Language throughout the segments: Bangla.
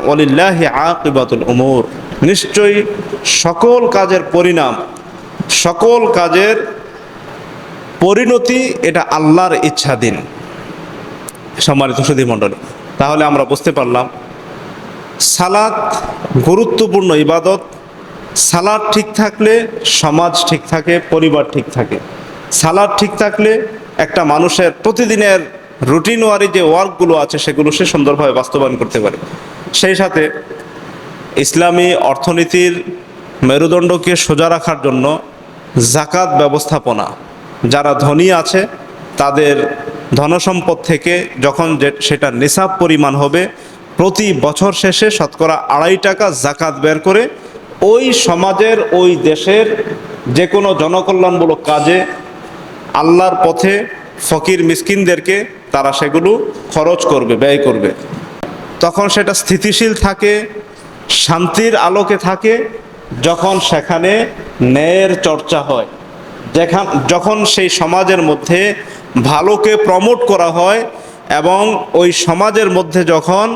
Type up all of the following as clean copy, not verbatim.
ওয়ালিল্লাহি আকিবাতুল উমুর, নিশ্চয়ই সকল কাজের পরিণাম, সকল কাজের পরিণতি এটা আল্লাহর ইচ্ছাধীন। সম্মানিত সুধী মণ্ডলী, তাহলে আমরা বুঝতে পারলাম সালাত গুরুত্বপূর্ণ ইবাদত। সালাত ঠিক থাকলে সমাজ ঠিক থাকে, পরিবার ঠিক থাকে। সালাত ঠিক থাকলে একটা মানুষের প্রতিদিনের রুটিন ওয়ারি যে ওয়ার্কগুলো আছে সেগুলো সে সুন্দরভাবে বাস্তবায়ন করতে পারে। সেই সাথে ইসলামী অর্থনীতির মেরুদণ্ডকে সোজা রাখার জন্য জাকাত ব্যবস্থাপনা, যারা ধনী আছে তাদের ধনসম্পদ থেকে যখন সেটা নিসাব পরিমাণ হবে, প্রতি বছর শেষে শতকরা 2.5 টাকা জাকাত বের করে ওই সমাজের, ওই দেশের যে কোনো জনকল্যাণমূলক কাজে, আল্লাহর পথে ফকির মিসকিনদেরকে তারা সেগুলো খরচ করবে, ব্যয় করবে। তখন সেটা স্থিতিশীল থাকে, শান্তির আলোকে থাকে, যখন সেখানে ন্যায়ের চর্চা হয়, যখন সেই সমাজের মধ্যে ভালোকে প্রমোট করা হয়, এবং ওই সমাজের মধ্যে যখন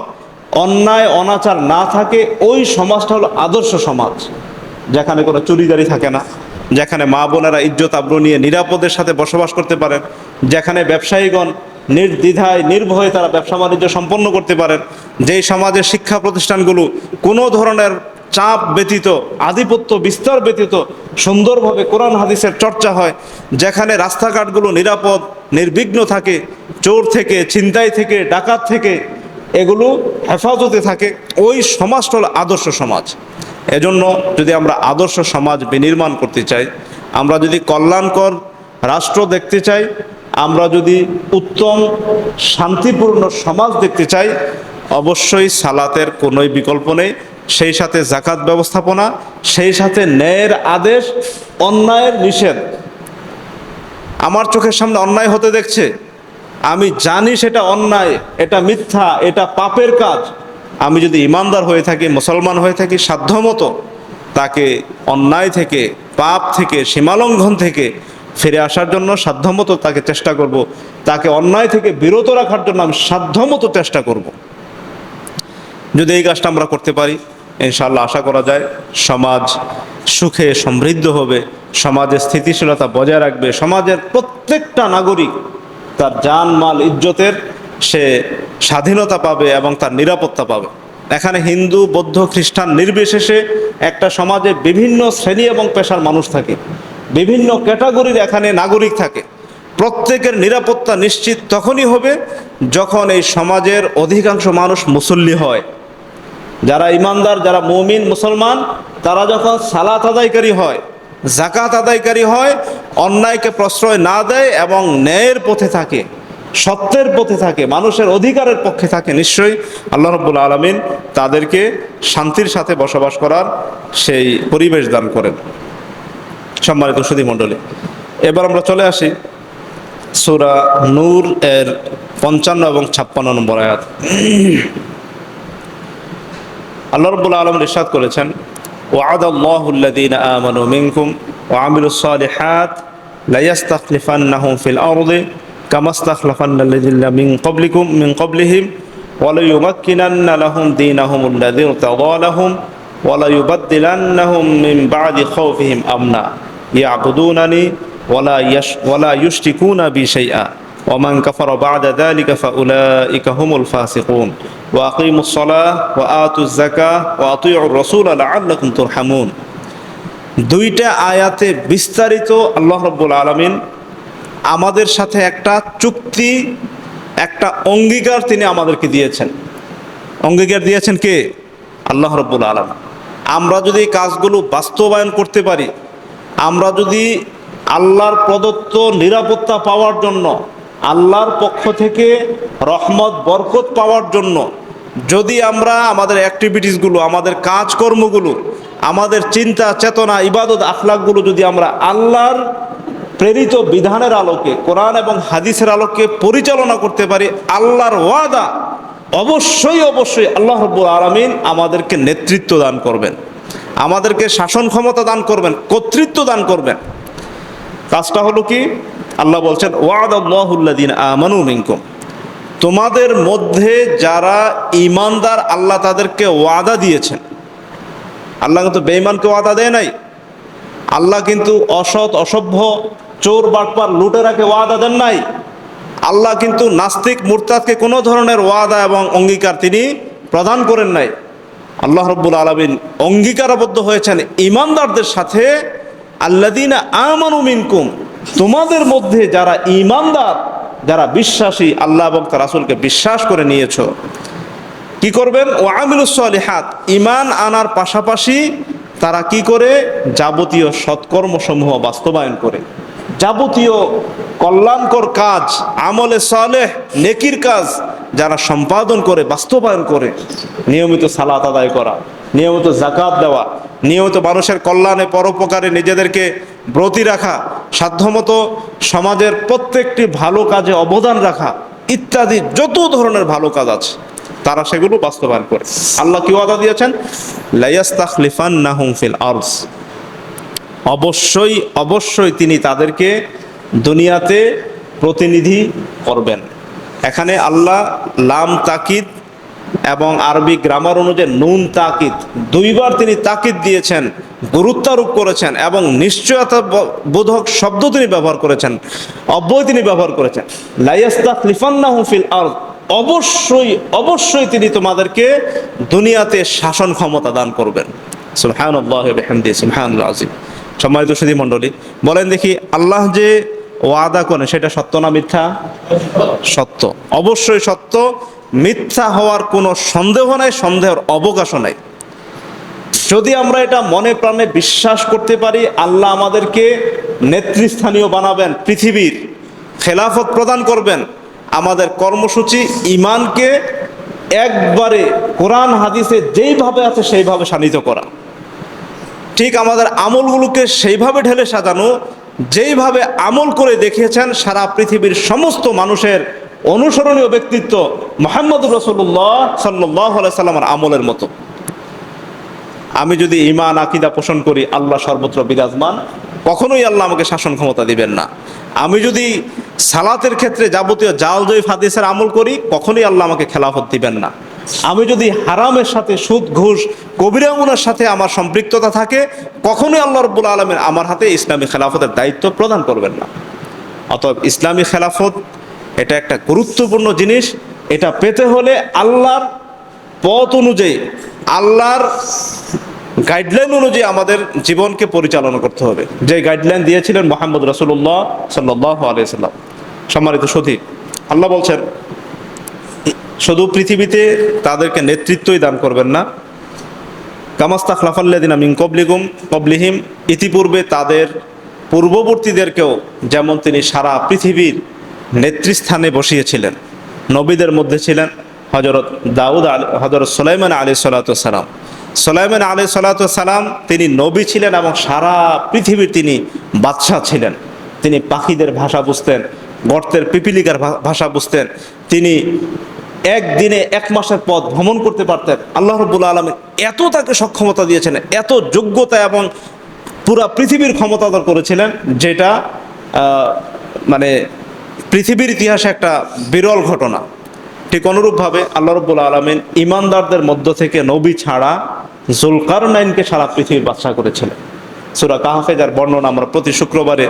অন্যায় অনাচার না থাকে, ওই সমাজটা হলো আদর্শ সমাজ, যেখানে কোনো চুরিদারি থাকে না, যেখানে মা বোনেরা ইজ্জত আবরু নিয়ে নিরাপদের সাথে বসবাস করতে পারেন, যেখানে ব্যবসায়ীগণ নির্দ্বিধায় নির্ভয়ে তারা ব্যবসা বাণিজ্য সম্পন্ন করতে পারেন, যেই সমাজের শিক্ষা প্রতিষ্ঠানগুলো কোনো ধরনের চাপ ব্যতীত, আধিপত্য বিস্তার ব্যতীত সুন্দরভাবে কোরআন হাদিসের চর্চা হয়, যেখানে রাস্তাঘাটগুলো নিরাপদ নির্বিঘ্ন থাকে, চোর থেকে, ছিনতাই থেকে, ডাকাত থেকে এগুলো হেফাজতে থাকে, ওই সমাজটা হলো আদর্শ সমাজ। এজন্য যদি আমরা আদর্শ সমাজ বিনির্মাণ করতে চাই, আমরা যদি কল্যাণকর রাষ্ট্র দেখতে চাই, আমরা যদি উত্তম শান্তিপূর্ণ সমাজ দেখতে চাই, অবশ্যই সালাতের কোনোই বিকল্প নেই। সেই সাথে জাকাত ব্যবস্থাপনা, সেই সাথে ন্যায়ের আদেশ, অন্যায়ের নিষেধ। আমার চোখের সামনে অন্যায় হতে দেখছে, আমি জানি সেটা অন্যায়, এটা মিথ্যা, এটা পাপের কাজ। আমি যদি ইমানদার হয়ে থাকি, মুসলমান হয়ে থাকি, সাধ্যমতো তাকে অন্যায় থেকে, পাপ থেকে, সীমালঙ্ঘন থেকে ফিরে আসার জন্য সাধ্যমতো তাকে চেষ্টা করব, তাকে অন্যায় থেকে বিরত রাখার জন্য আমি সাধ্যমতো চেষ্টা করব। যদি এই কাজটা আমরা করতে পারি, ইনশাআল্লাহ আশা করা যায় সমাজ সুখে সমৃদ্ধ হবে, সমাজের স্থিতিশীলতা বজায় রাখবে, সমাজের প্রত্যেকটা নাগরিক তার জান মাল ইজ্জতের সে স্বাধীনতা পাবে এবং তার নিরাপত্তা পাবে। এখানে হিন্দু, বৌদ্ধ, খ্রিস্টান নির্বিশেষে একটা সমাজে বিভিন্ন শ্রেণী এবং পেশার মানুষ থাকে, বিভিন্ন ক্যাটাগরির এখানে নাগরিক থাকে। প্রত্যেকের নিরাপত্তা নিশ্চিত তখনই হবে যখন এই সমাজের অধিকাংশ মানুষ মুসল্লি হয়। যারা ইমানদার, যারা মুমিন মুসলমান, তারা যখন সালাত আদায়কারী হয়, জাকাত আদায়কারী হয়, অন্যায়কে প্রশ্রয় না দেয় এবং ন্যায়ের পথে থাকে, সত্যের পথে থাকে, মানুষের অধিকারের পক্ষে থাকে, নিশ্চয়ই আল্লাহ রাব্বুল আলামিন তাদেরকে শান্তির সাথে বসবাস করার সেই পরিবেশ দান করেন। সম্মানিত সুধী মণ্ডলী, এবার আমরা চলে আসি সূরা নূর এর 55 এবং 56 নম্বর আয়াত। আল্লাহ রাব্বুল আলামিন ইরশাদ করেছেন, ওয়া'আদাল্লাহুল্লাযীনা আমানু মিনকুম ওয়া আমিলুস সালিহাত লা ইস্তাখলিফান্নাহুম ফিল আরদি কামা ইস্তাখলাফাল্লাযীনা মিন ক্বাবলিহিম ওয়া লা ইউমাক্কিনান্না লাহুম দীনাহুমুল্লাযী ইরতাদা লাহুম ওয়া লা ইউবাদদিলান্নাহুম মিন বা'দি খাউফিহিম আমনা ইয়া'বুদুনানি ওয়া লা ইউশরিকুনা বি শাইআ ওয়া মান কাফারা বা'দা যালিকা ফাউলাইকা হুমুল ফাসিকুন ওয়া আকিমুস সালাহ ওয়া আতুজ যাকাহ ওয়া আতিউর রাসূলা লাআল্লাকুম তুরহামুন। দুইটা আয়াতে বিস্তারিত আল্লাহ রাব্বুল আলামিন আমাদের সাথে একটা চুক্তি, একটা অঙ্গীকার তিনি আমাদেরকে দিয়েছেন। অঙ্গীকার দিয়েছেন কে? আল্লাহ রাব্বুল আলামিন। আমরা যদি কাজগুলো বাস্তবায়ন করতে পারি, আমরা যদি আল্লাহর প্রদত্ত নিরাপত্তা পাওয়ার জন্য, আল্লাহর পক্ষ থেকে রহমত বরকত পাওয়ার জন্য যদি আমরা আমাদের অ্যাক্টিভিটিসগুলো, আমাদের কাজকর্মগুলো, আমাদের চিন্তা চেতনা, ইবাদত আখলাকগুলো যদি আমরা আল্লাহর প্রেরিত বিধানের আলোকে, কোরআন এবং হাদিসের আলোকে পরিচালনা করতে পারি, আল্লাহর ওয়াদা অবশ্যই অবশ্যই আল্লাহ রাব্বুল আলামিন আমাদেরকে নেতৃত্ব দান করবেন, আমাদেরকে শাসন ক্ষমতা দান করবেন, কর্তৃত্ব দান করবেন। কাজটা হলো কি? আল্লাহ বলছেন ওয়া'দাল্লাহুল্লাযীনা আমানু মিনকুম, তোমাদের মধ্যে যারা ঈমানদার আল্লাহ তাদেরকে ওয়াদা দিয়েছেন। আল্লাহ কিন্তু বেঈমানকে ওয়াদা দেয় নাই। আল্লাহ কিন্তু অসৎ, অসভ্য, চোর, বাটপার, লুটেরাকে ওয়াদা দেন নাই। আল্লাহ কিন্তু নাস্তিক, মুরতাদকে কোনো ধরনের ওয়াদা এবং অঙ্গীকার তিনি প্রদান করেন নাই। আল্লাহ রাব্বুল আলামিন অঙ্গীকারবদ্ধ হয়েছেন ঈমানদারদের সাথে, আল্লাযীনা আমানু মিনকুম, তোমাদের মধ্যে যারা ঈমানদার, যারা বিশ্বাসী, আল্লাহ এবং তার রাসূলকে বিশ্বাস করে নিয়েছো, কি করবেন? ওয়া আমিলুস সলিহাত, ঈমান আনার পাশাপাশি তারা কি করে? যাবতীয় সৎকর্মসমূহ বাস্তবায়ন করে, যাবতীয় কল্যাণকর কাজ, আমলে সালেহ, নেকির কাজ যারা সম্পাদন করে, বাস্তবায়ন করে, নিয়মিত সালাত আদায় করা, নিয়মিত যাকাত দেওয়া, নিয়মিত মানুষের কল্যাণে, পরোপকারে নিজেদেরকে ব্রতী রাখা, সাধ্যমতো সমাজের প্রত্যেকটি ভালো কাজে অবদান রাখা ইত্যাদি যত ধরনের ভালো কাজ আছে তারা সেগুলো বাস্তবায়ন করে। আল্লাহ কি ওয়াদা দিয়েছেন? লাইয়াস্তাখলিফান্নাহুম ফিল আরজ, অবশ্যই অবশ্যই তিনি তাদেরকে দুনিয়াতে প্রতিনিধি করবেন। এখানে আল্লাহ লাম তাকিদ এবং আরবি গ্রামার অনুযায়ী নুন তাকিদ, দুইবার তিনি তাকিদ দিয়েছেন, গুরুত্বারোপ করেছেন এবং নিশ্চয়তা বোধক শব্দ তিনি ব্যবহার করেছেন, অব্যয় তিনি ব্যবহার করেছেন। লাইয়াস্তাখলিফান্নাহুম ফিল আরজ, অবশ্যই অবশ্যই তিনি তোমাদেরকে দুনিয়াতে শাসন ক্ষমতা দান করবেন। সুবহানাল্লাহি ওয়া বিহামদিহি, সুবহানাল আযীম। সম্মানিত সুধী মণ্ডলী, বলেন দেখি, আল্লাহ যে ওয়াদা করেন সেটা সত্য না মিথ্যা? সত্য, অবশ্যই সত্য। মিথ্যা হওয়ার কোনো সন্দেহ নাই, সন্দেহের অবকাশও নাই। যদি আমরা এটা মনে প্রাণে বিশ্বাস করতে পারি, আল্লাহ আমাদেরকে নেতৃস্থানীয় বানাবেন, পৃথিবীর খেলাফত প্রদান করবেন, আমাদের কর্মসূচি ঈমানকে একবারে কোরআন হাদিসে যেইভাবে আছে সেইভাবে শানিত করা, ঠিক আমাদের আমলগুলোকে সেইভাবে ঢেলে সাজানো, যেইভাবে আমল করে দেখিয়েছেন সারা পৃথিবীর সমস্ত মানুষের অনুসরণীয় ব্যক্তিত্ব মুহাম্মদুর রাসূলুল্লাহ সাল্লাল্লাহু আলাইহি সাল্লামের আমলের মতো। আমি যদি ঈমান আকীদা পোষণ করি আল্লাহ সর্বত্র বিরাজমান, কখনোই আল্লাহ আমাকে শাসন ক্ষমতা দিবেন না। আমি যদি সালাতের ক্ষেত্রে যাবতীয় জাল জয়ীফ হাদিসের আমল করি, কখনোই আল্লাহ আমাকে খেলাফত দিবেন না। আমি যদি হারামের সাথে, সুদ, ঘুষ, কবিরা গুনার সাথে আমার সম্পৃক্ততা থাকে, কখনোই আল্লাহ রাব্বুল আলামিন আমার হাতে ইসলামী খেলাফতের দায়িত্ব প্রদান করবেন না। অতএব ইসলামী খেলাফত এটা একটা গুরুত্বপূর্ণ জিনিস। এটা পেতে হলে আল্লাহর পথ অনুযায়ী, আল্লাহর গাইডলাইন অনুযায়ী আমাদের জীবনকে পরিচালনা করতে হবে, যে গাইডলাইন দিয়েছিলেন মুহাম্মদ রাসূলুল্লাহ সাল্লাল্লাহু আলাইহি সাল্লাম। সম্মানিত সুধী, আল্লাহ বলছেন শুধু পৃথিবীতে তাদেরকে নেতৃত্বই দান করবেন না, কামাস্তাখলাফাল্লাযিনা মিন ক্বাবলিহিম, ইতিপূর্বে তাদের পূর্ববর্তীদেরকেও যেমন তিনি সারা পৃথিবীর নেতৃস্থানে বসিয়েছিলেন। নবীদের মধ্যে ছিলেন হযরত দাউদ, হযরত সুলাইমান আলাইহিস সালাতু ওয়াস সালাম। সুলাইমান আলাইহিস সালাতু ওয়াস সালাম তিনি নবী ছিলেন এবং সারা পৃথিবীর তিনি বাদশাহ ছিলেন। তিনি পাখিদের ভাষা বুঝতেন, গর্তের পিপিলিকার ভাষা বুঝতেন। তিনি একদিনে 1 মাসের পথ ভ্রমণ করতে পারতেন। আল্লাহ রাব্বুল আলামিন এত তাকে সক্ষমতা দিয়েছেন, এত যোগ্যতা এবং পুরা পৃথিবীর ক্ষমতাধর করেছিলেন, যেটা মানে পৃথিবীর ইতিহাসে একটা বিরল ঘটনা। ঠিক অনুরূপভাবে আল্লাহ রাব্বুল আলামিন ঈমানদারদের মধ্য থেকে নবী ছাড়া যুলকারনাইনকে সারা পৃথিবীর বাদশা করেছিলেন। সূরা কাহফে যার বর্ণনা আমরা প্রতি শুক্রবারে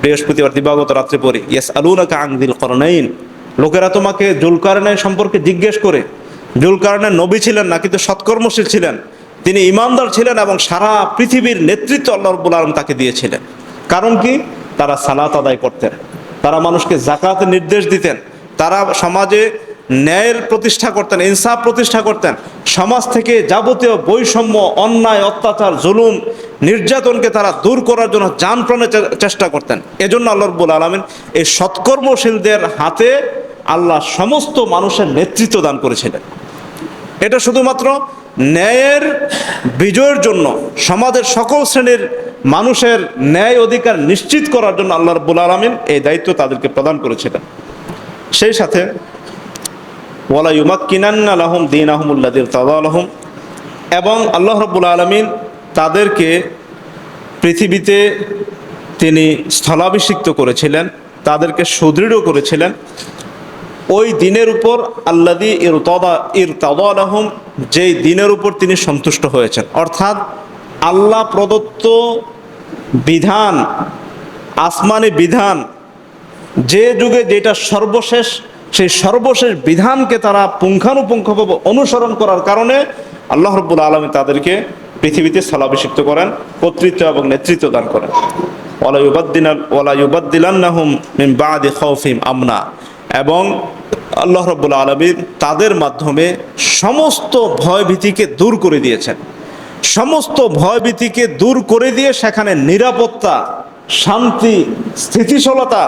বৃহস্পতিবার দিবাগত রাত্রে পড়ি। ইয়াসআলুনাকা আন যিল করনাইন, লোকেরা তোমাকে যুলকারনাইন সম্পর্কে জিজ্ঞেস করে। যুলকারনাইন নবী ছিলেন না, কিন্তু সৎকর্মশীল ছিলেন, তিনি ঈমানদার ছিলেন এবং সারা পৃথিবীর নেতৃত্ব আল্লাহ রাব্বুল আলামিন তাকে দিয়েছিলেন। কারণ কি? তারা সালাত আদায় করতেন, তারা মানুষকে যাকাতের নির্দেশ দিতেন, তারা সমাজে ন্যায়ের প্রতিষ্ঠা করতেন, ইনসাফ প্রতিষ্ঠা করতেন, সমাজ থেকে যাবতীয় বৈষম্য, অন্যায়, অত্যাচার, জুলুম, নির্যাতনকে তারা দূর করার জন্য জানপ্রাণে চেষ্টা করতেন। এজন্য আল্লাহ রাব্বুল আলামিন এই সৎকর্মশীলদের হাতে আল্লাহ সমস্ত মানুষের নেতৃত্ব দান করেছিলেন। এটা শুধুমাত্র ন্যায়ের বিজয়ের জন্য, সমাজের সকল শ্রেণীর মানুষের ন্যায় অধিকার নিশ্চিত করার জন্য আল্লাহ রাব্বুল আলামিন এই দায়িত্ব তাদেরকে প্রদান করেছিলেন। সেই সাথে ওয়ালা ইউমাক্কিনান্না লাহুম দীনাহুমুল্লাযী ইরতাদা লাহুম, এবং আল্লাহ রাব্বুল আলামিন তাদেরকে পৃথিবীতে তিনি স্থলাভিষিক্ত করেছিলেন, তাদেরকে সুদৃঢ় করেছিলেন ওই দিনের উপর আল্লাযী ইরতাদা লাহুম, যেই দিনের উপর তিনি সন্তুষ্ট হয়েছেন। অর্থাৎ আল্লাহ প্রদত্ত বিধান, আসমানি বিধান, যে যুগে যেটা সর্বশেষ, সেই সর্বশেষ বিধানকে তারা পুঙ্খানুপুঙ্খভাবে অনুসরণ করার কারণে আল্লাহ রাব্বুল আলামিন তাদেরকে পৃথিবীতে স্থলাভিষিক্ত করেন, কর্তৃত্ব এবং নেতৃত্ব দান করেন। ওয়ালা ইউবাদদিলান্নাহুম মিন বাদি খাউফিহিম আমনা, এবং আল্লাহ রাব্বুল আলামিন তাদের মাধ্যমে সমস্ত ভয়ভীতিকে দূর করে দিয়েছেন। সমস্ত ভয়ভীতিকে দূর করে দিয়ে সেখানে নিরাপত্তা, শান্তি, স্থিতিশীলতা,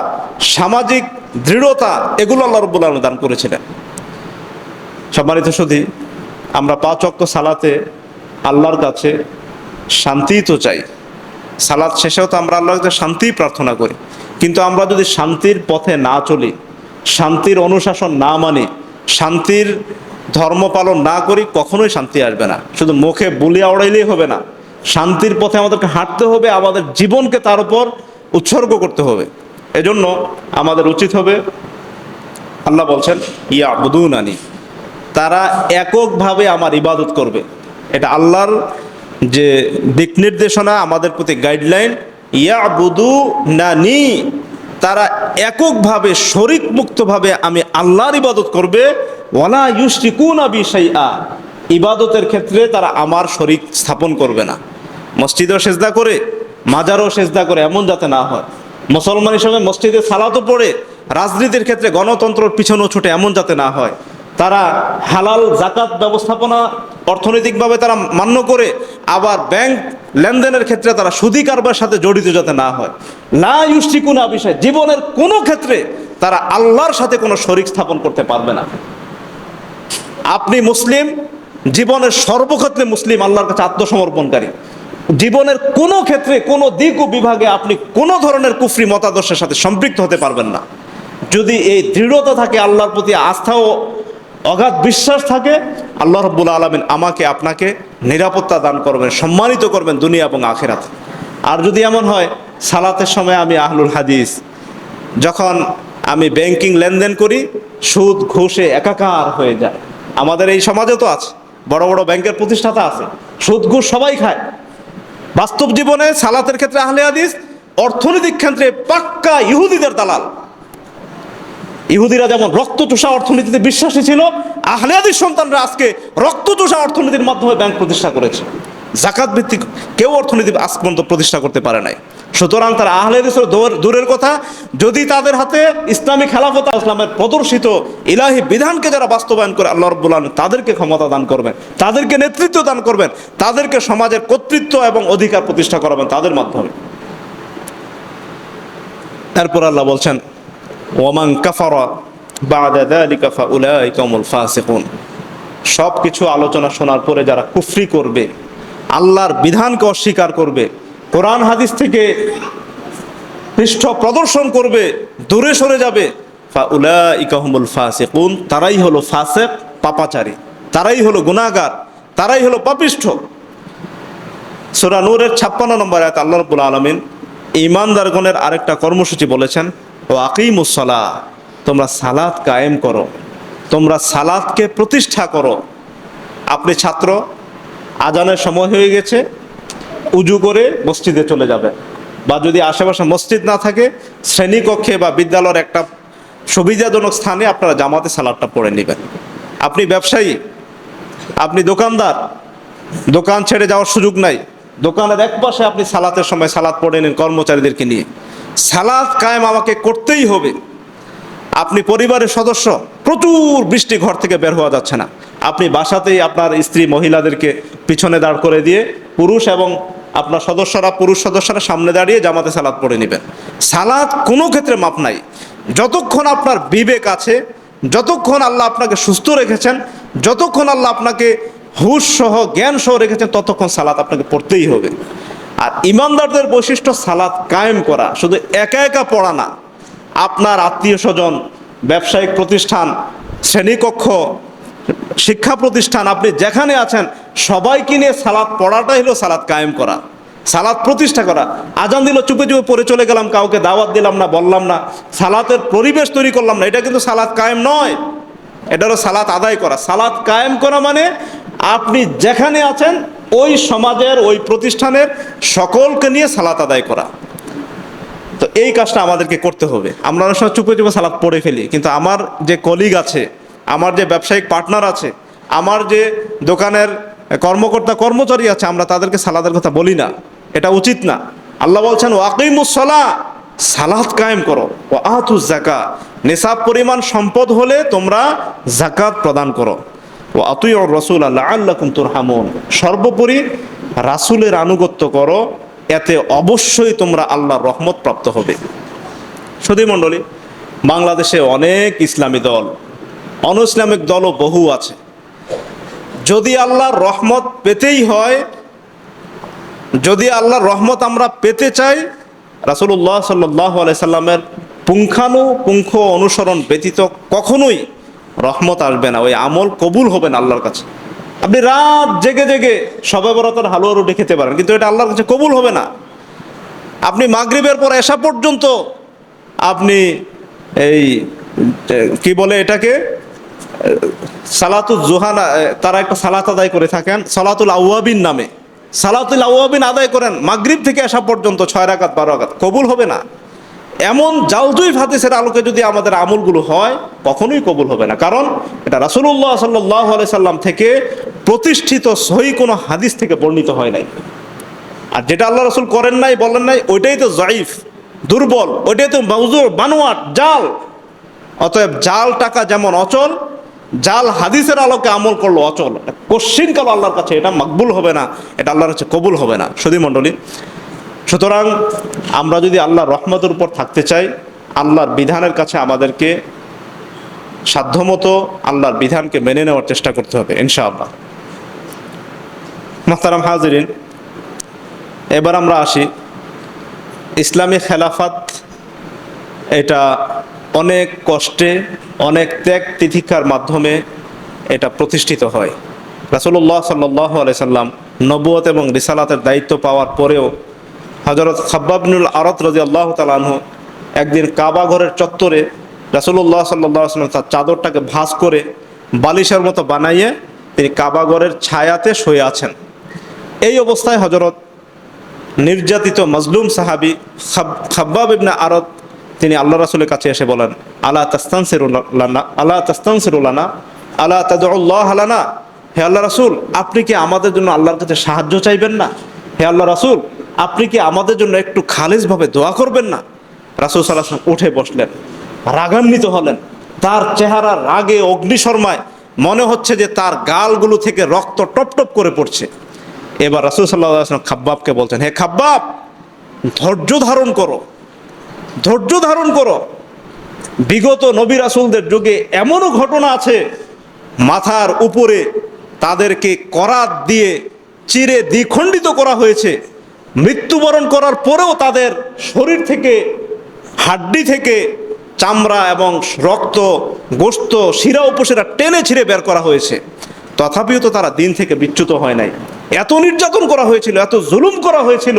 সামাজিক দৃঢ়তা, এগুলো আল্লাহ রাব্বুল আলামিন দান করেছিলেন। সম্মানিত সুধী, আমরা 5 ওয়াক্ত সালাতে আল্লাহর কাছে শান্তি তো চাই, সালাত শেষেও তো আমরা আল্লাহর কাছে শান্তি প্রার্থনা করি। কিন্তু আমরা যদি শান্তির পথে না চলি, শান্তির অনুশাসন না মানি, শান্তির ধর্ম পালন না করি, কখনোই শান্তি আসবে না। শুধু মুখে বলিয়া ওড়াইলেই হবে না, শান্তির পথে আমাদেরকে হাঁটতে হবে, আমাদের জীবনকে তার উপর উৎসর্গ করতে হবে। এজন্য আমাদের উচিত হবে, আল্লাহ বলছেন ইয়াবুদুনানি, তারা এককভাবে আমার ইবাদত করবে। এটা আল্লাহর যে দিক নির্দেশনা, আমাদের প্রতি গাইডলাইন। ইয়াবুদুনানি, তারা এককভাবে শরীক মুক্তভাবে আমি আল্লাহর ইবাদত করবে। ওয়ালা ইউশরিকুনা বি শাইআ, ইবাদতের ক্ষেত্রে তারা আমার শরীক স্থাপন করবে না। মসজিদেও সেজদা করে, মাজারও সেজদা করে, এমন যাতে না হয়। মুসলমান হিসেবে মসজিদে সালাতও পড়ে, রাজনীতির ক্ষেত্রে গণতন্ত্রের পিছনেও ছুটে, এমন যাতে না হয়। তারা হালাল জাকাত ব্যবস্থাপনা অর্থনৈতিকভাবে তারা মান্য করে, আবার ব্যাংক লেনদেনের ক্ষেত্রে তারা সুদী কারবার সাথে জড়িত যাতে না হয়। লা ইউশরিকুনা বিষয়, জীবনের কোনো ক্ষেত্রে তারা আল্লাহর সাথে কোনো শরীক স্থাপন করতে পারবে না। আপনি মুসলিম, জীবনের সর্বক্ষেত্রে মুসলিম, আল্লাহর কাছে আত্মসমর্পণকারী। জীবনের কোনো ক্ষেত্রে, কোনো দিক ও বিভাগে আপনি কোনো ধরনের কুফরি মতাদর্শের সাথে সম্পৃক্ত হতে পারবেন না। যদি এই দৃঢ়তা থাকে, আল্লাহর প্রতি আস্থা ও অগাধ বিশ্বাস থাকে, আল্লাহ রাব্বুল আলামিন আমাকে আপনাকে নিরাপত্তা দান করবেন, সম্মানিত করবেন দুনিয়া এবং আখিরাত। আর যদি এমন হয় সালাতের সময় আমি আহলুল হাদিস, যখন আমি ব্যাংকিং লেনদেন করি, সুদ ঘুষে একাকার হয়ে যায়। আমাদের এই সমাজে তো আছে, বড় বড় ব্যাংকের প্রতিষ্ঠাতা আছে, সুদ ঘুষ সবাই খায়। বাস্তব জীবনে সালাতের ক্ষেত্রে আহলে হাদিস, অর্থনৈতিক ক্ষেত্রে পাক্কা ইহুদিদের দালাল। ইহুদিরা যেমন রক্তচোষা অর্থনীতিতে বিশ্বাসী ছিল, আহলে হাদিস সন্তানরা আজকে রক্তচোষা অর্থনীতির মাধ্যমে ব্যাংক প্রতিষ্ঠা করেছে। জাকাত ভিত্তিক কেউ অর্থনীতি আজ পর্যন্ত প্রতিষ্ঠা করতে পারে নাই। সুতরাং তারা আহলে হাদিসের দূরের কথা, যদি তাদের হাতে ইসলামী খেলাফত ইসলামের প্রদর্শিত ইলাহি বিধানকে যারা বাস্তবায়ন করে, আল্লাহ রাব্বুল আলামিন তাদেরকে ক্ষমতা দান করবেন, তাদেরকে নেতৃত্ব দান করবেন, তাদেরকে সমাজের কর্তৃত্ব এবং অধিকার প্রতিষ্ঠা করাবেন তাদের মাধ্যমে। এরপর আল্লাহ বলছেন ওয়ামান কাফারা বা'দা যালিকা ফাউলাইকা হুমুল ফাসিকুন। সব কিছু আলোচনা শোনার পরে যারা কুফরি করবে, আল্লাহর বিধানকে অস্বীকার করবে, কোরআন হাদিস থেকে পৃষ্ঠ প্রদর্শন করবে, দূরে সরে যাবে, ফাউলাইকা হুমুল ফাসিকুন, তারাই হলো ফাসিক, পাপাচারী, তারাই হলো গুনাহগার, তারাই হলো পাপিষ্ঠ। সূরা নূরের 56 নম্বর আয়াত আল্লাহ রাব্বুল আলামিন ঈমানদারগণের আরেকটা কর্মসূচি বলেছেন, ও আকিমুস সালাহ, তোমরা সালাত কায়েম করো, তোমরা সালাতকে প্রতিষ্ঠা করো। আপনি ছাত্র, আজানের সময় হয়ে গেছে, উজু করে মসজিদে চলে যাবেন, বা যদি আশেপাশে মসজিদ না থাকে, শ্রেণীকক্ষে বা বিদ্যালয়ের একটা সুবিধাজনক স্থানে আপনারা জামাতে সালাতটা পড়ে নেবেন। আপনি ব্যবসায়ী, আপনি দোকানদার, দোকান ছেড়ে যাওয়ার সুযোগ নাই, দোকানের এক পাশে আপনি সালাতের সময় সালাত পড়ে নিন কর্মচারীদেরকে নিয়ে। সালাত কায়েম আমাকে করতেই হবে। আপনি পরিবারের সদস্য, প্রচুর বৃষ্টি, ঘর থেকে বের হওয়া যাচ্ছে না, আপনি বাসাতেই আপনার স্ত্রী মহিলাদেরকে পিছনে দাঁড় করে দিয়ে পুরুষ এবং আপনার পুরুষ সদস্যরা সামনে দাঁড়িয়ে জামাতে সালাত পড়ে নেবেন। সালাত কোনো ক্ষেত্রে মাপ নাই। যতক্ষণ আপনার বিবেক আছে, যতক্ষণ আল্লাহ আপনাকে সুস্থ রেখেছেন, যতক্ষণ আল্লাহ আপনাকে হুশ সহ জ্ঞান সহ রেখেছেন, ততক্ষণ সালাত আপনাকে পড়তেই হবে। আর ইমানদারদের বৈশিষ্ট্য সালাত কায়েম করা, শুধু একা একা পড়া না। আপনার আত্মীয় স্বজন, ব্যবসায়িক প্রতিষ্ঠান, শ্রেণীকক্ষ, শিক্ষা প্রতিষ্ঠান, আপনি যেখানে আছেন সবাইকে নিয়ে সালাত পড়াটাই হলো সালাত কায়েম করা। সালাত প্রতিষ্ঠা করা। আজান দিল, চুপে চুপে পড়ে চলে গেলাম, কাউকে দাওয়াত দিলাম না, বললাম না, সালাতের পরিবেশ তৈরি করলাম না, এটা কিন্তু সালাত কায়েম নয়। এটারও সালাত আদায় করা। সালাত কায়েম করা মানে আপনি যেখানে আছেন ওই সমাজের, ওই প্রতিষ্ঠানের সকলকে নিয়ে সালাত আদায় করা। তো এই কাজটা আমাদেরকে করতে হবে। আমরা অনেক সময় চুপে চুপে সালাত পড়ে ফেলি, কিন্তু আমার যে কলিগ আছে, আমার যে ব্যবসায়িক পার্টনার আছে, আমার যে দোকানের কর্মকর্তা কর্মচারী আছে, আমরা তাদেরকে সালাতের কথা বলি না, এটা উচিত না। আল্লাহ বলছেন ওয়াকিমুস সালাহ, সালাত কায়েম করো, ও আতুজ যাকাত, নিসাব পরিমাণ সম্পদ হলে তোমরা যাকাত প্রদান করো, ও আতুইউর রাসূল লাআল্লাকুম তুরহামুন, সর্বোপরি রাসূলের আনুগত্য করো, এতে অবশ্যই তোমরা আল্লাহর রহমত প্রাপ্ত হবে। সুধী মণ্ডলী, বাংলাদেশে অনেক ইসলামী দল, অনইসলামিক দলও বহু আছে। যদি আল্লাহর রহমত পেতেই হয়, যদি আল্লাহর রহমত আমরা পেতে চাই, রাসূলুল্লাহ সাল্লাল্লাহু আলাইহি সাল্লামের পুঙ্খানুপুঙ্খ অনুসরণ ব্যতীত কখনোই রহমত আসবে না, ওই আমল কবুল হবে না আল্লাহর কাছে। আপনি রাত জেগে জেগে শবে বরাতের হালুয়া রুটি খেতে পারেন, কিন্তু এটা আল্লাহর কাছে কবুল হবে না। আপনি মাগরিবের পর এশা পর্যন্ত আপনি এই কি বলে এটাকে সালাতুল জোহানা, তারা একটা সালাত আদায় করে থাকেন সালাতুল আওয়াবিন নামে, সালাতুল আওয়াবিন আদায় করেন মাগরিব থেকে এশা পর্যন্ত 6 রাকাত 12 রাকাত, কবুল হবে না। এমন জালজুই হাদিসের আলোকে যদি আমাদের আমলগুলো হয়, কখনোই কবুল হবে না। কারণ এটা রাসূলুল্লাহ সাল্লাল্লাহু আলাইহি সাল্লাম থেকে প্রতিষ্ঠিত সহিহ কোনো হাদিস থেকে বর্ণিত হয় নাই। আর যেটা আল্লাহ রাসূল করেন নাই, বলেন নাই, ওইটাই তো জয়ীফ, দুর্বল, ওইটাই তো মাউযু, বানোয়াট, জাল। অতএব জাল টাকা যেমন অচল, জাল হাদিসের আলোকে আমল করলো অচল, কোশ্চিনকাল আল্লাহর কাছে এটা মকবুল হবে না, এটা আল্লাহর কাছে কবুল হবে না। সুধী মণ্ডলী, সুতরাং আমরা যদি আল্লাহর রহমতের উপর থাকতে চাই, আল্লাহর বিধানের কাছে আমাদেরকে সাধ্যমতো আল্লাহর বিধানকে মেনে নেওয়ার চেষ্টা করতে হবে ইনশাআল্লাহ। মুহতারাম হাজিরিন, এবার আমরা আসি ইসলামী খেলাফত। এটা অনেক কষ্টে, অনেক ত্যাগ তিতিক্ষার মাধ্যমে এটা প্রতিষ্ঠিত হয়। রাসূলুল্লাহ সাল্লাল্লাহু আলাইহি সাল্লাম নবুয়ত এবং রিসালাতের দায়িত্ব পাওয়ার পরেও হযরত খাব্বাব ইবনুল আরাত রাদিয়াল্লাহু তাআলা আনহু একদিন কাবা ঘরের চত্বরে রাসূলুল্লাহ সাল্লাল্লাহু আলাইহি সাল্লাম তার চাদরটাকে ভাঁজ করে বালিশের মতো বানাইয়ে তিনি কাবা ঘরের ছায়াতে শুয়ে আছেন। এই অবস্থায় হযরত নির্যাতিত মাজলুম সাহাবী খাব্বাব ইবনে আরাত তিনি আল্লাহ রাসূলের কাছে এসে বলেন, আলা তাস্তানসিরুলানা, আলা তাস্তানসিরুলানা, আলা তাদউল্লাহ লানা, হে আল্লাহ রাসূল, আপনি কি আমাদের জন্য আল্লাহর কাছে সাহায্য চাইবেন না? হে আল্লাহ রাসূল, আপনি কি আমাদের জন্য একটু খালিসভাবে দোয়া করবেন না? রাসূল সাল্লাল্লাহু আলাইহি ওয়াসাল্লাম উঠে বসলেন, রাগান্বিত হলেন। তার চেহারা রাগে অগ্নিশর্মায়, মনে হচ্ছে যে তার গালগুলো থেকে রক্ত টপ টপ করে পড়ছে। এবার রাসূল সাল্লাল্লাহু আলাইহি ওয়াসাল্লাম খাব্বাবকে বলছেন, হে খাব্বাব, ধৈর্য ধারণ করো, ধৈর্য ধারণ করো। বিগত নবী রাসূলদের যুগে এমনও ঘটনা আছে, মাথার উপরে তাদেরকে করাত দিয়ে চিরে দ্বিখণ্ডিত করা হয়েছে। মৃত্যুবরণ করার পরেও তাদের শরীর থেকে, হাড্ডি থেকে চামড়া এবং রক্ত, গোশত, শিরা উপশিরা টেনে ছিঁড়ে বের করা হয়েছে। তথাপিও তো তারা দিন থেকে বিচ্যুত হয় নাই। এত নির্যাতন করা হয়েছিল, এত জুলুম করা হয়েছিল,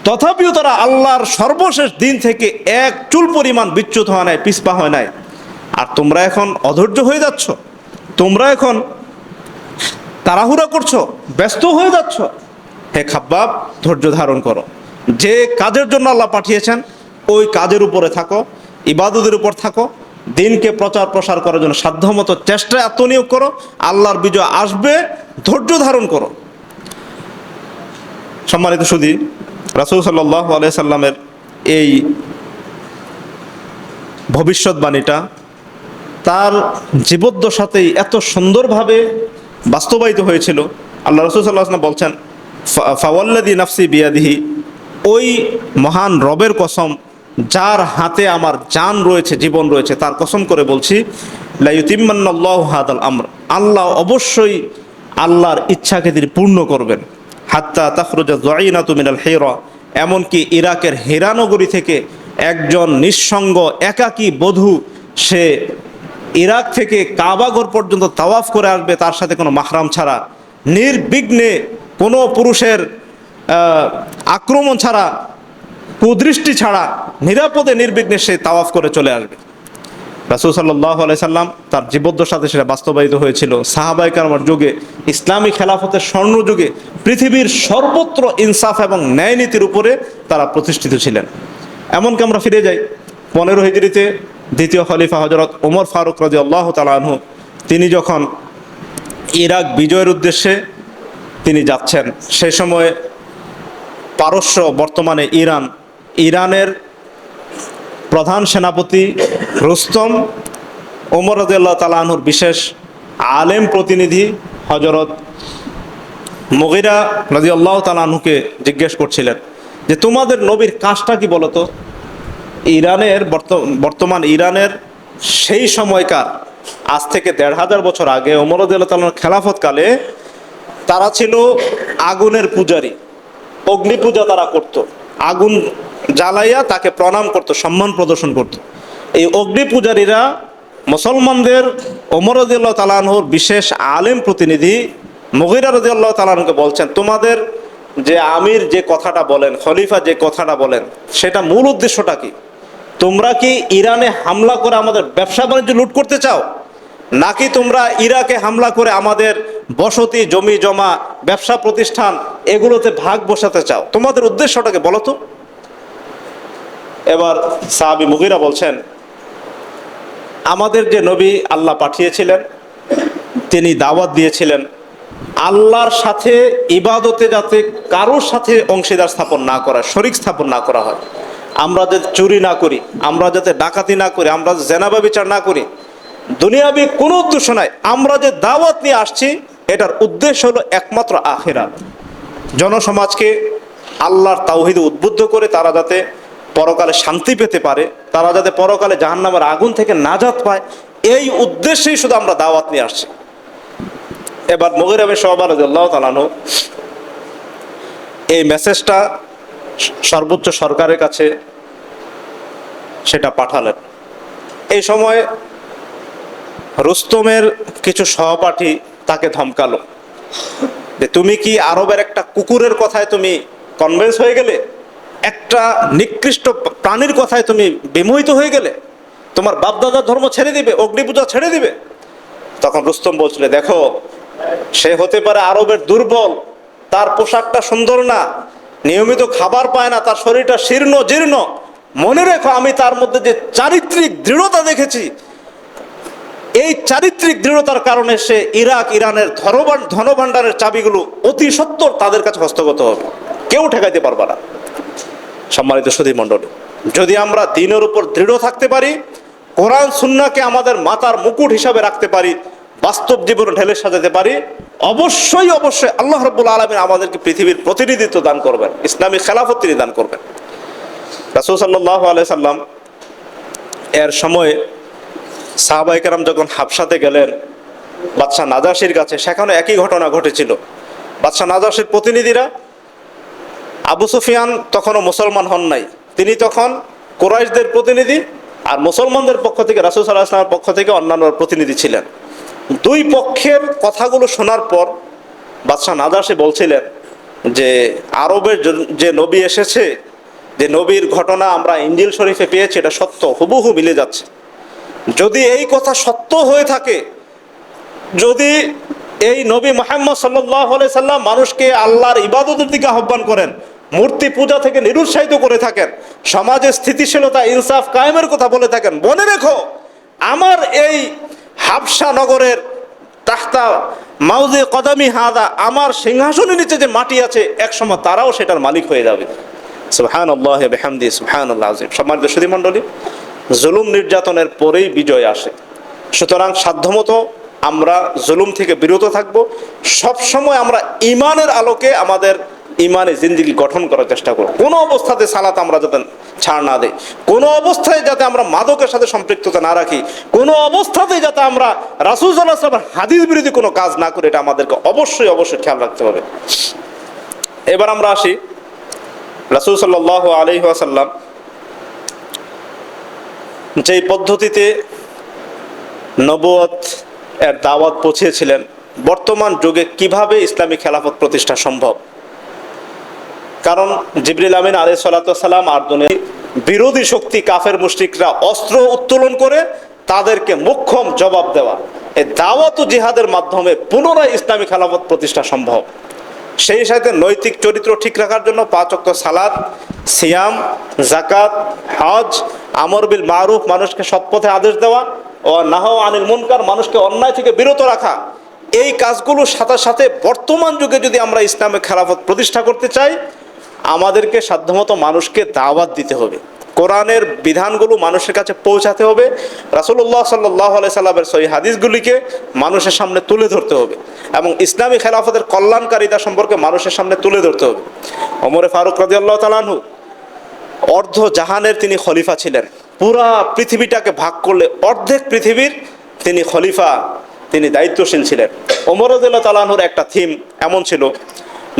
তথাপিও তারা আল্লাহর সর্বশেষ দিন থেকে এক চুল পরিমাণ বিচ্যুত হয় নাই, পিছপা হয় নাই। আর তোমরা এখন অধৈর্য হয়ে যাচ্ছ, তোমরা এখন তাড়াহুড়া করছো, ব্যস্ত হয়ে যাচ্ছ। হে খাব্বাব, ধৈর্য ধারণ করো। যে কাজের জন্য আল্লাহ পাঠিয়েছেন ওই কাজের উপরে থাকো, ইবাদতের উপর থাকো, দিনকে প্রচার প্রসার করার জন্য সাধ্যমতো চেষ্টায় আত্মনিয়োগ করো। আল্লাহর বিজয় আসবে, ধৈর্য ধারণ করো। সম্মানিত সুধী, রাসূল সাল্লাল্লাহু আলাইহি সাল্লামের এই ভবিষ্যৎবাণীটা তার জীবদ্দশাতেই এত সুন্দরভাবে বাস্তবায়িত হয়েছিল। আল্লাহ রাসূল সাল্লাল্লাহু আলাইহি ওয়াসাল্লাম বলছেন, ফাওয়াল্লাযী নাফসি বিয়াদিহি, ওই মহান রবের কসম যার হাতে আমার জান রয়েছে, জীবন রয়েছে, তার কসম করে বলছি, লা ইউতিম্মান্নাল্লাহু হাদাল আমর, আল্লাহ অবশ্যই আল্লাহর ইচ্ছাকে তিনি পূর্ণ করবেন। হাত্তা তাখরুজা যুআইনাতু মিনাল হিরা, এমনকি ইরাকের হিরা নগরী থেকে একজন নিঃসঙ্গ একাকী বধূ, সে ইরাক থেকে কাবাঘর পর্যন্ত তাওয়াফ করে আসবে, তার সাথে কোনো মাহরাম ছাড়া, নির্বিঘ্নে, কোনো পুরুষের আক্রমণ ছাড়া, কুদৃষ্টি ছাড়া নিরাপদে নির্বিঘ্নে সে তাওয়াফ করে চলে আসবে। রাসূল সাল্লাল্লাহু আলাইহি সাল্লাম তার জীবদ্দশাতে সেটা বাস্তবায়িত হয়েছিল। সাহাবায়ে কেরামের যুগে, ইসলামী খেলাফতের স্বর্ণযুগে পৃথিবীর সর্বত্র ইনসাফ এবং ন্যায় নীতির উপরে তারা প্রতিষ্ঠিত ছিলেন। এমনকি আমরা ফিরে যাই 15 হিজরিতে দ্বিতীয় খলিফা হযরত ওমর ফারুক রাদিয়াল্লাহু তাআলা আনহু, তিনি যখন ইরাক বিজয়ের উদ্দেশ্যে তিনি যাচ্ছেন, সেই সময় পারস্য, বর্তমানে ইরানের প্রধান সেনাপতি রুস্তম, ওমর রাদিয়াল্লাহু তাআলা আনহুর বিশেষ আলেম প্রতিনিধি হযরত মুগীরা রাদিয়াল্লাহু তাআলা আনহুকে জিজ্ঞেস করছিলেন যে তোমাদের নবীর কাজটা কি বলো তো। বর্তমান ইরানের সেই সময়কার, আজ থেকে 1500 বছর আগে ওমর রাদিয়াল্লাহু তাআলা আনহুর খেলাফতকালে তারা ছিল আগুনের পূজারী। অগ্নি পূজা তারা করত, আগুন জ্বালাইয়া তাকে প্রণাম করত, সম্মান প্রদর্শন করত। এই অগ্নি পূজারীরা মুসলমানদের ওমর রাদিয়াল্লাহু তাআলা আনহুর বিশেষ আলেম প্রতিনিধি মুগীরা রাদিয়াল্লাহু তাআলা আনহুকে বলছেন, তোমাদের যে আমির যে কথাটা বলেন, খলিফা যে কথাটা বলেন, সেটা মূল উদ্দেশ্যটা কি? তোমরা কি ইরানে হামলা করে আমাদের ব্যবসা বাণিজ্য লুট করতে চাও, নাকি তোমরা ইরাকে হামলা করে আমাদের বসতি, জমি জমা, ব্যবসা প্রতিষ্ঠান এগুলোতে ভাগ বসাতে চাও? তোমাদের উদ্দেশ্যটাকে বলো তো। এবার সাহাবী মুগীরা বলছেন, আমাদের যে নবী আল্লাহ পাঠিয়েছিলেন, তিনি দাওয়াত দিয়েছিলেন আল্লাহর সাথে ইবাদতে যাতে কারোর সাথে অংশীদার স্থাপন না করা, শরিক স্থাপন না করা হয়। আমরা যাতে চুরি না করি, আমরা যাতে ডাকাতি না করি, আমরা জেনা ব্যভিচার না করি, দুনিয়াবি কোনো উদ্দেশ্য নাই। আমরা যে দাওয়াত নিয়ে আসছি এটার উদ্দেশ্য হলো একমাত্র আখিরাত। জনসমাজকে আল্লাহর তাওহীদে উদ্বুদ্ধ করে তারা যাতে পরকালে শান্তি পেতে পারে, তারা যাতে পরকালে জাহান্নামের আগুন থেকে নাজাত পায়, এই উদ্দেশ্যেই শুধু আমরা দাওয়াত নিয়ে আসছি। এবার মুগীরা বিন শুবা রাদিয়াল্লাহু তাআলা আনহু এই মেসেজটা সর্বোচ্চ সরকারের কাছে সেটা পাঠালেন। এই সময় রুস্তমের কিছু সহপাঠী তাকে ধমকালো যে তুমি কি আরবের একটা কুকুরের কথায় তুমি কনভিন্স হয়ে গেলে, একটা নিকৃষ্ট প্রাণীর কথায় তুমি বিমোহিত হয়ে গেলে, তোমার বাপদাদার ধর্ম ছেড়ে দিবে, অগ্নি পূজা ছেড়ে দিবে? তখন রুস্তম বলছিল, দেখো সে হতে পারে আরবের দুর্বল, তার পোশাকটা সুন্দর না, নিয়মিত খাবার পায় না, তার শরীরটা শীর্ণ জীর্ণ, মনে রেখো আমি তার মধ্যে যে চারিত্রিক দৃঢ়তা দেখেছি, এই চারিত্রিক দৃঢ়তার কারণে সে ইরানের ধনভাণ্ডারের চাবিগুলো অতি সত্বর তাদের কাছে হস্তগত হবে, কেউ ঠেকাইতে পারবে না। সম্মানিত সুধী মণ্ডলী, যদি আমরা দ্বীনের উপর দৃঢ় থাকতে পারি, কোরআন সুন্নাহকে আমাদের মাথার মুকুট হিসাবে রাখতে পারি, বাস্তব জীবনে ঢেলে সাজাতে পারি, অবশ্যই অবশ্যই আল্লাহ রাব্বুল আলামিন আমাদেরকে পৃথিবীর প্রতিনিধিত্ব দান করবেন, ইসলামী খেলাফত তিনি দান করবেন। রাসূল সাল্লাল্লাহু আলাইহি সাল্লাম এর সময় সাহাবায়ে কেরাম যখন হাবশাতে গেলেন বাদশাহ নাজাশির কাছে, সেখানে একই ঘটনা ঘটেছিল। বাদশাহ নাজাশির প্রতিনিধিরা, আবু সুফিয়ান তখনও মুসলমান হন নাই, তিনি তখন কুরাইশদের প্রতিনিধি, আর মুসলমানদের পক্ষ থেকে রাসূল সাল্লাল্লাহু আলাইহি ওয়াসাল্লামের পক্ষ থেকে অন্যান্য প্রতিনিধি ছিলেন। দুই পক্ষের কথাগুলো শোনার পর বাদশাহ নাজাশি বলছিলেন যে আরবের যে নবী এসেছে, যে নবীর ঘটনা আমরা ইনজিল শরীফে পেয়েছি, এটা সত্য, হুবহু মিলে যাচ্ছে। যদি এই কথা সত্য হয়ে থাকে, যদি এই নবী মুহাম্মদ সাল্লাল্লাহু আলাইহি সাল্লাম মানুষকে আল্লাহর ইবাদতের দিকে আহ্বান করেন, মূর্তি পূজা থেকে নিরুৎসাহিত করে থাকেন, সমাজে স্থিতিশীলতা ইনসাফ কায়েমের কথা বলে থাকেন, মনে রেখো আমার এই হাবশা নগরের তাহতা মাউজি কদামি হাদা, আমার সিংহাসনের নিচে যে মাটি আছে, একসময় তারাও সেটার মালিক হয়ে যাবে। সুবহানাল্লাহি ওয়া বিহামদিহি, সুবহানাল্লাহ আযীম। সম্মানিত সুধী মণ্ডলী, জুলুম নির্যাতনের পরেই বিজয় আসে। সুতরাং সাধ্যমতো আমরা জুলুম থেকে বিরত থাকব। সবসময় আমরা ইমানের আলোকে আমাদের ইমানে জিন্দেগি গঠন করার চেষ্টা করব। কোনো অবস্থাতে সালাত আমরা যাতে ছাড় না দেই, কোনো অবস্থায় যাতে আমরা মাদকের সাথে সম্পৃক্ততা না রাখি, কোনো অবস্থাতেই যাতে আমরা রাসূল সাল্লাল্লাহু আলাইহি ওয়াসাল্লামের হাদিস বিরোধী কোনো কাজ না করি, এটা আমাদেরকে অবশ্যই অবশ্যই খেয়াল রাখতে হবে। এবার আমরা আসি রাসূল সাল্লাল্লাহু আলাইহি ওয়াসাল্লাম যেই পদ্ধতিতে নবুয়ত এর দাওয়াত পৌঁছেছিলেন, বর্তমান যুগে কিভাবে ইসলামী খেলাফত প্রতিষ্ঠা সম্ভব। কারণ জিবরিল আমিন আলাইহিস সালাতু ওয়াস সালাম আর দুনিয়ার বিরোধী শক্তি কাফের মুশরিকরা অস্ত্র উত্তোলন করে তাদেরকে মোক্ষম জবাব দেওয়া, এই দাওয়াত ও জিহাদের মাধ্যমে পুনরায় ইসলামী খেলাফত প্রতিষ্ঠা সম্ভব। সেই সাথে নৈতিক চরিত্র ঠিক রাখার জন্য 5 ওয়াক্ত সালাত, সিয়াম, যাকাত, হজ, আমর বিল মারুফ মানুষকে সৎপথে আদেশ দেওয়া ও নাহু আনিল মুনকার মানুষকে অন্যায় থেকে বিরত রাখা, এই কাজগুলোর সাথে সাথে বর্তমান যুগে যদি আমরা ইসলামী খেলাফত প্রতিষ্ঠা করতে চাই, আমাদেরকে সাধ্যমতো মানুষকে দাওয়াত দিতে হবে, কোরআনের বিধানগুলো মানুষের কাছে পৌঁছাতে হবে, রাসূলুল্লাহ সাল্লাল্লাহু আলাইহি সাল্লামের সহিহ হাদিসগুলিকে মানুষের সামনে তুলে ধরতে হবে এবং ইসলামী খেলাফতের কল্যাণকারিতা সম্পর্কে মানুষের সামনে তুলে ধরতে হবে। ওমরে ফারুক রাদিয়াল্লাহু তাআলা আনহু অর্ধ জাহানের তিনি খলিফা ছিলেন, পুরা পৃথিবীটাকে ভাগ করলে অর্ধেক পৃথিবীর তিনি খলিফা, তিনি দায়িত্বশীল ছিলেন। ওমর রাদিয়াল্লাহু তাআলা আনহুর একটা থিম এমন ছিল,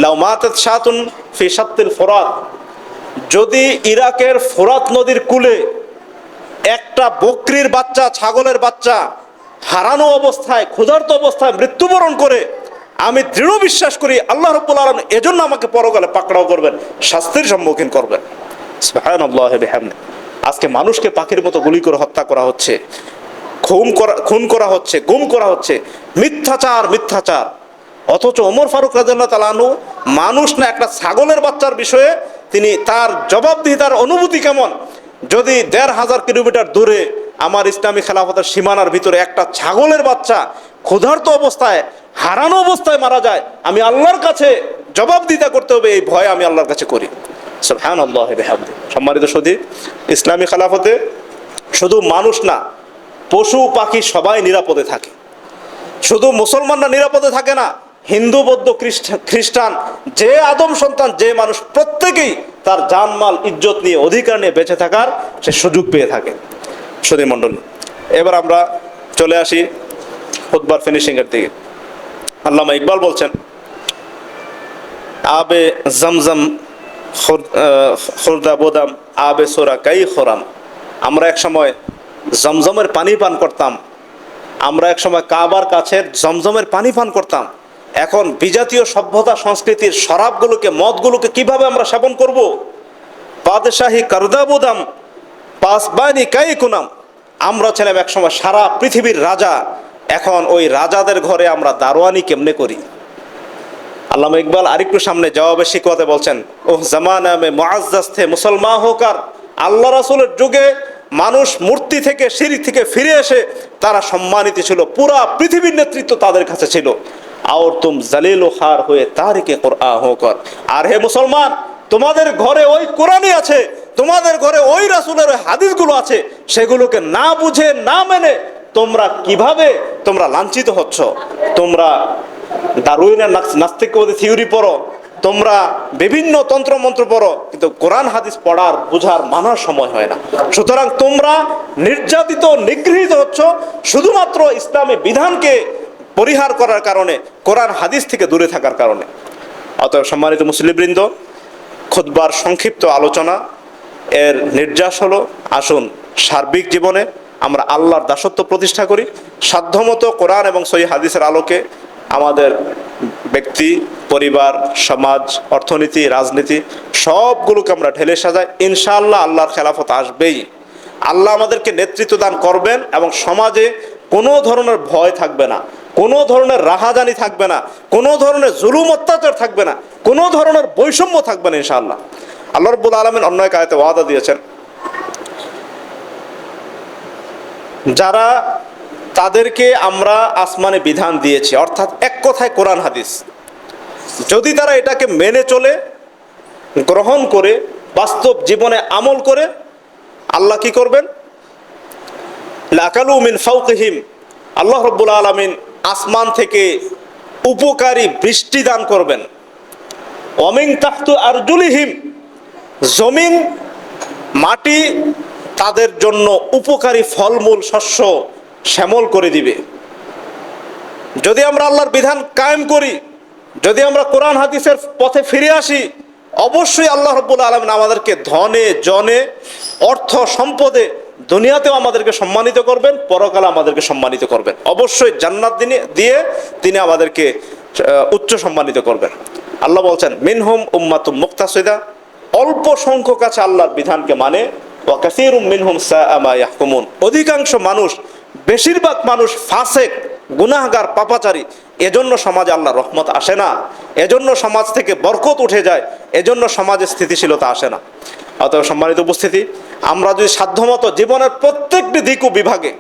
লাউ মাতাত শাতুন ফি শাত্তিল ফুরাত, যদি ইরাকের ফোরাত নদীর কূলে একটা বকরির বাচ্চা, ছাগলের বাচ্চা হারানো অবস্থায়, ক্ষুধার্ত অবস্থায় মৃত্যুবরণ করে, আমি দৃঢ় বিশ্বাস করি আল্লাহ রাব্বুল আলামিন এজন্য আমাকে পরকালে পাকড়াও করবেন, শাস্তির সম্মুখীন করবেন। সুবহানাল্লাহি ওয়া বিহামদিহি। আজকে মানুষকে পাখির মতো গুলি করে হত্যা করা হচ্ছে, খুন করা হচ্ছে, গুম করা হচ্ছে, মিথ্যাচার। অথচ ওমর ফারুক রাদিয়াল্লাহু তাআলা আনহু মানুষ না, একটা ছাগলের বাচ্চার বিষয়ে তিনি তার জবাবদিহিতার অনুভূতি কেমন, যদি ১৫০০ কিলোমিটার দূরে আমার ইসলামী খেলাফতের সীমানার ভিতরে একটা ছাগলের বাচ্চা ক্ষুধার্ত অবস্থায়, হারানো অবস্থায় মারা যায়, আমি আল্লাহর কাছে জবাবদিহিতা করতে হবে, এই ভয় আমি আল্লাহর কাছে করি। সুবহানাল্লাহি ওয়া বিহামদিহি। সম্মানিত সুধী, ইসলামী খেলাফতে শুধু মানুষ না, পশু পাখি সবাই নিরাপদে থাকে। শুধু মুসলমানরা নিরাপদে থাকে না, হিন্দু, বৌদ্ধ, খ্রিস্টান, যে আদম সন্তান, যে মানুষ, প্রত্যেকেই তার জানমাল ইজ্জত নিয়ে, অধিকার নিয়ে বেঁচে থাকার সে সুযোগ পেয়ে থাকে। সুধী মণ্ডলী, এবার আমরা চলে আসি খুতবার ফিনিশিংয়ের দিকে। আল্লামা ইকবাল বলছেন, আবে জমজম খুরদা বোদাম আবে সোরা কাই খোরাম। আমরা এক সময় জমজমের পানি পান করতাম, আমরা এক সময় কাবার কাছের জমজমের পানি পান করতাম। এখন বিজাতীয় সভ্যতা সংস্কৃতির শরাবগুলোকে, মদগুলোকে কিভাবে আমরা সেবন করব? বাদশাহী কারদাবুদাম পাসবানি কাই কুনাম। আমরা ছিলাম এক সময় সারা পৃথিবীর রাজা, এখন ওই রাজাদের ঘরে আমরা দারোয়ানি কেমনে করি? আল্লামা ইকবাল আরেকটু সামনে জবাবে শিকওয়াতে বলছেন, ওহ জামানা মে মুআজ্জাজ থে মুসলমান হোকার। আল্লাহ রাসূলের যুগে মানুষ মূর্তি থেকে, শিরক থেকে ফিরে এসে তারা সম্মানিত ছিল, পুরা পৃথিবীর নেতৃত্ব তাদের কাছে ছিল। আর তুম জালিল ও খার হয়ে তারিকে কোরআন হোকর। আর হে মুসলমান, তোমাদের ঘরে ওই কোরআনই আছে, তোমাদের ঘরে ওই রাসূলের ওই হাদিসগুলো আছে, সেগুলোকে না বুঝে না মেনে তোমরা কিভাবে তোমরা লাঞ্ছিত হচ্ছ? তোমরা দারুইনের নাস্তিকবাদী থিওরি পড়ো, তোমরা বিভিন্ন তন্ত্র মন্ত্র পড়ো, কিন্তু কোরআন হাদিস পড়ার, বুঝার, মানার সময় হয় না। সুতরাং তোমরা নির্যাতিত, নিগৃহীত হচ্ছ শুধুমাত্র ইসলামী বিধানকে পরিহার করার কারণে, কোরআন হাদিস থেকে দূরে থাকার কারণে। অতএব সম্মানিত মুসলিমবৃন্দ, খুতবার সংক্ষিপ্ত আলোচনা এর নির্যাস হলো, আসুন সার্বিক জীবনে আমরা আল্লাহর দাসত্ব প্রতিষ্ঠা করি, সাধ্যমতো কোরআন এবং সহিহ হাদিসের আলোকে আমাদের ব্যক্তি, পরিবার, সমাজ, অর্থনীতি, রাজনীতি সবগুলোকে আমরা ঢেলে সাজাই। ইনশাআল্লাহ আল্লাহর খেলাফত আসবেই। আল্লাহ আমাদেরকে নেতৃত্ব দান করবেন এবং সমাজে কোনো ধরনের ভয় থাকবে না, কোনো ধরনের রাহাজানি থাকবে না, কোনো ধরনের জুলুম অত্যাচার থাকবে না, কোনো ধরনের বৈষম্য থাকবে না ইনশাআল্লাহ। আল্লাহ রাব্বুল আলামিন অন্য এক আয়াতে ওয়াদা দিয়েছেন, যারা তাদেরকে আমরা আসমানে বিধান দিয়েছি, অর্থাৎ এক কথায় কোরআন হাদিস, যদি তারা এটাকে মেনে চলে, গ্রহণ করে, বাস্তব জীবনে আমল করে, আল্লাহ কি করবেন? লাকালু মিন ফাওকিহিম, আল্লাহ রাব্বুল আলামিন আসমান থেকে উপকারী বৃষ্টি দান করবেন। ওমিন তাহতু আরজুলিহিম, জমিন, মাটি তাদের জন্য উপকারী ফলমূল, শস্য শ্যামল করে দিবে। যদি আমরা আল্লাহর বিধান কায়েম করি, যদি আমরা কোরআন হাদিসের পথে ফিরে আসি, অবশ্যই আল্লাহ রাব্বুল আলামিন আমাদেরকে ধনে, জনে, অর্থ সম্পদে, দুনিয়াতেও আমাদেরকে সম্মানিত করবেন, পরকালে আমাদেরকে সম্মানিত করবেন। অবশ্যই জান্নাত দিয়ে তিনি আমাদেরকে উচ্চ সম্মানিত করবেন। আল্লাহ বলছেন মিনহুম উম্মাতুম মুক্তাসিদা, অল্প সংখ্যক আছে আল্লাহর বিধানকে মানে, ওয়া কাসীরুম মিনহুম সাআ মা ইয়াহকুমুন, অধিকাংশ মানুষ, বেশিরভাগ মানুষ ফাসেক, গুনাহগার, পাপাচারী। এজন্য সমাজে আল্লাহর রহমত আসে না, এজন্য সমাজ থেকে বরকত উঠে যায়, এজন্য সমাজে স্থিতিশীলতা আসে না। অতএব সম্মানিত উপস্থিতি, আমরা যদি সাধ্যমতো জীবনের প্রত্যেকটি দিক ও বিভাগে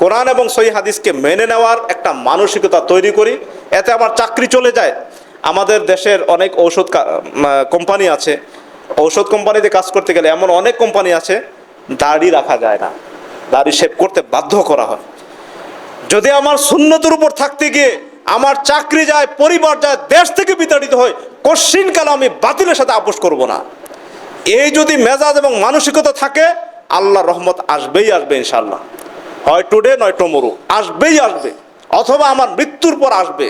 কোরআন এবং সহিহ হাদিসকে মেনে নেওয়ার একটা মানসিকতা তৈরি করি, এতে আমার চাকরি চলে যায়। আমাদের দেশের অনেক ঔষধ কোম্পানি আছে, ঔষধ কোম্পানিতে কাজ করতে গেলে এমন অনেক কোম্পানি আছে দাড়ি রাখা যায় না, দাড়ি শেভ করতে বাধ্য করা হয়। যদি আমার সুন্নতের উপর থাকতে গিয়ে আমার চাকরি যায়, পরিবার যায়, দেশ থেকে বিতাড়িত হয়, কশ্চিনকালে আমি বাতিলের সাথে আপোষ করব না। এই যদি মেজাজ এবং মানসিকতা থাকে, আল্লাহর রহমত আসবেই আসবে ইনশাআল্লাহ। হয় টুডে নয় টুমরো, আসবেই আসবে, অথবা আমার মৃত্যুর পর আসবে।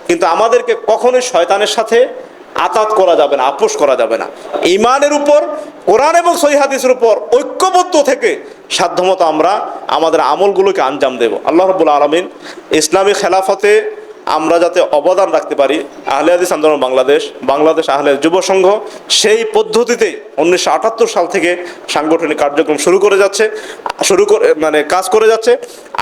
কিন্তু আমাদেরকে কখনোই শয়তানের সাথে আতাত করা যাবে না, আপোষ করা যাবে না। ঈমানের উপর, কোরআন এবং সহিহ হাদিসের উপর ঐক্যবদ্ধ থেকে সাধ্যমতো আমরা আমাদের আমলগুলোকে আঞ্জাম দেব। আল্লাহ রাব্বুল আলামিন ইসলামী খেলাফতে আমরা যাতে অবদান রাখতে পারি, আহলে হাদিস আন্দোলন বাংলাদেশ আহলে যুব সংঘ সেই পদ্ধতিতে 1978 সাল থেকে সাংগঠনিক কার্যক্রম কাজ করে যাচ্ছে।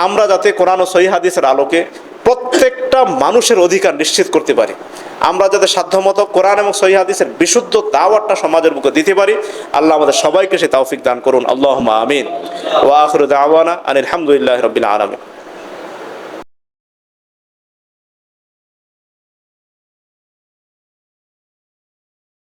আমরা যাতে কোরআন ও সহিহ হাদিসের আলোকে প্রত্যেকটা মানুষের অধিকার নিশ্চিত করতে পারি, আমরা যাতে সাধ্যমতো কোরআন এবং সহিহ হাদিসের বিশুদ্ধ দাওয়াতটা সমাজের বুকে দিতে পারি, আল্লাহ আমাদের সবাইকে সে তৌফিক দান করুন। আল্লাহুম্মা আমিন। ওয়া আখিরু দাওয়ানা আনিল হামদুলিল্লাহি রাব্বিল আলামিন।